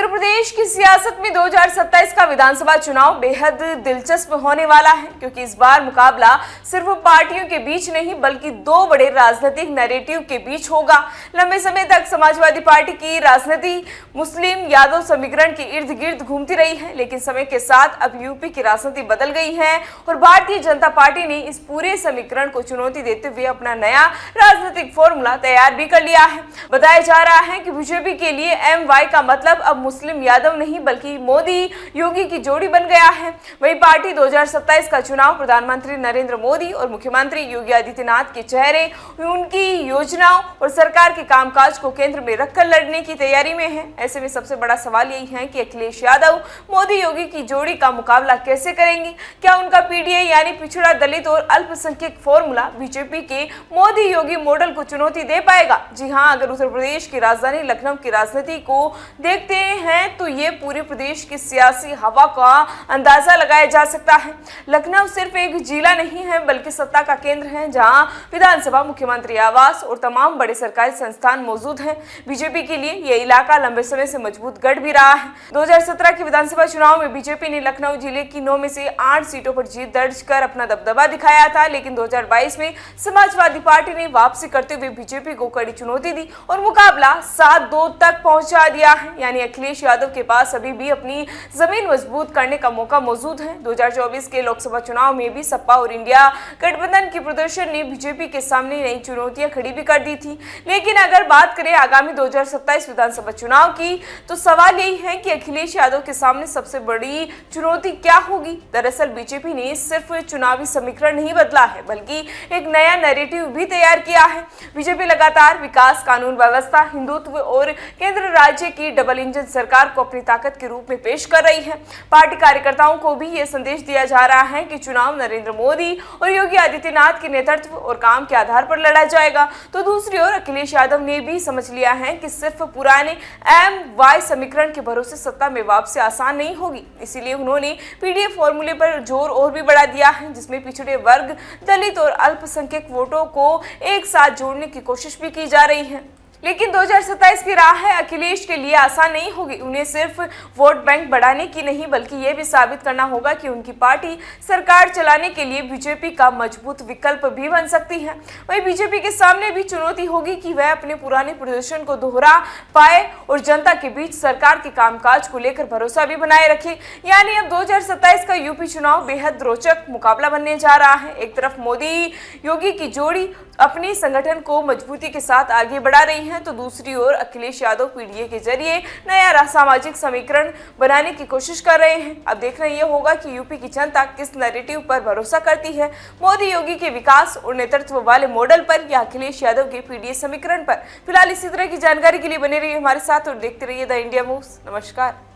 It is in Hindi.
उत्तर प्रदेश की सियासत में 2027 का विधानसभा चुनाव बेहद दिलचस्प होने वाला है, क्योंकि इस बार मुकाबला सिर्फ पार्टियों के बीच नहीं बल्कि दो बड़े राजनीतिक नैरेटिव के बीच होगा। लंबे समय तक समाजवादी पार्टी की राजनीति मुस्लिम यादव समीकरण के इर्द गिर्द घूमती रही है, लेकिन समय के साथ अब यूपी की राजनीति बदल गई है और भारतीय जनता पार्टी ने इस पूरे समीकरण को चुनौती देते हुए अपना नया राजनीतिक फॉर्मूला तैयार भी कर लिया है। बताया जा रहा है कि बीजेपी के लिए MY का मतलब अब मुस्लिम यादव नहीं बल्कि मोदी योगी की जोड़ी बन गया है। वही पार्टी 2027 का चुनाव प्रधानमंत्री नरेंद्र मोदी और मुख्यमंत्री योगी आदित्यनाथ के चेहरे, उनकी योजनाओं और सरकार के कामकाज को केंद्र में रखकर लड़ने की तैयारी में है। ऐसे में सबसे बड़ा सवाल यही है कि अखिलेश यादव मोदी योगी की जोड़ी का मुकाबला कैसे करेंगे। क्या उनका PDA यानी पिछड़ा दलित और अल्पसंख्यक फॉर्मूला बीजेपी के मोदी योगी मॉडल को चुनौती दे पाएगा? जी हाँ, अगर उत्तर प्रदेश की राजधानी लखनऊ की राजनीति को देखते हैं तो ये पूरे प्रदेश की सियासी हवा का अंदाजा लगाया जा सकता है। लखनऊ सिर्फ एक जिला नहीं है बल्कि सत्ता का केंद्र है, जहां विधानसभा, मुख्यमंत्री आवास और तमाम बड़े सरकारी संस्थान मौजूद हैं। बीजेपी के लिए यह इलाका लंबे समय से मजबूत गढ़ भी रहा है। 2017 के विधानसभा चुनाव में बीजेपी ने लखनऊ जिले की 9 में से 8 सीटों पर जीत दर्ज कर अपना दबदबा दिखाया था, लेकिन 2022 में समाजवादी पार्टी ने वापसी करते हुए बीजेपी को कड़ी चुनौती दी और मुकाबला 7-2 तक पहुंचा दिया है। यानी अखिलेश यादव के पास अभी भी अपनी जमीन मजबूत करने का मौका मौजूद है। 2024 के लोकसभा चुनाव में भी सपा और इंडिया गठबंधन के प्रदर्शन ने बीजेपी के सामने नई चुनौतियां खड़ी भी कर दी थी। लेकिन अगर बात करें आगामी 2027 विधानसभा चुनाव की, तो सवाल यही है कि अखिलेश यादव के सामने सबसे बड़ी चुनौती क्या होगी। दरअसल बीजेपी ने सिर्फ चुनावी समीकरण नहीं बदला है बल्कि एक नया नैरेटिव भी तैयार किया है। बीजेपी लगातार विकास, कानून व्यवस्था, हिंदुत्व और केंद्र राज्य की डबल इंजन सरकार को अपनी ताकत के रूप में पेश कर रही है। पार्टी कार्यकर्ताओं को भी ये संदेश दिया जा रहा है कि चुनाव नरेंद्र मोदी और योगी आदित्यनाथ के नेतृत्व और काम के आधार पर लड़ा जाएगा। तो दूसरी ओर अखिलेश यादव ने भी समझ लिया है कि सिर्फ पुराने MY समीकरण के भरोसे सत्ता में वापसी आसान नहीं होगी। इसीलिए उन्होंने PDA फॉर्मूले पर जोर और भी बढ़ा दिया है, जिसमें पिछड़े वर्ग, दलित और अल्पसंख्यक वोटों को एक साथ जोड़ने की कोशिश भी की जा रही है। लेकिन 2027 की राह है अखिलेश के लिए आसान नहीं होगी। उन्हें सिर्फ वोट बैंक बढ़ाने की नहीं बल्कि ये भी साबित करना होगा कि उनकी पार्टी सरकार चलाने के लिए बीजेपी का मजबूत विकल्प भी बन सकती है। वहीं बीजेपी के सामने भी चुनौती होगी कि वह अपने पुराने प्रदर्शन को दोहरा पाए और जनता के बीच सरकार के कामकाज को लेकर भरोसा भी बनाए रखे। यानी अब 2027 का यूपी चुनाव बेहद रोचक मुकाबला बनने जा रहा है। एक तरफ मोदी योगी की जोड़ी अपने संगठन को मजबूती के साथ आगे बढ़ा रही है, तो दूसरी ओर अखिलेश यादव PDA के जरिए नया सामाजिक समीकरण बनाने की कोशिश कर रहे हैं। अब देखना यह होगा कि यूपी की जनता किस नैरेटिव पर भरोसा करती है, मोदी योगी के विकास और नेतृत्व वाले मॉडल पर या अखिलेश यादव के PDA समीकरण पर। फिलहाल इसी तरह की जानकारी के लिए बने रहिए हमारे साथ और देखते रहिए द इंडिया मूव्स। नमस्कार।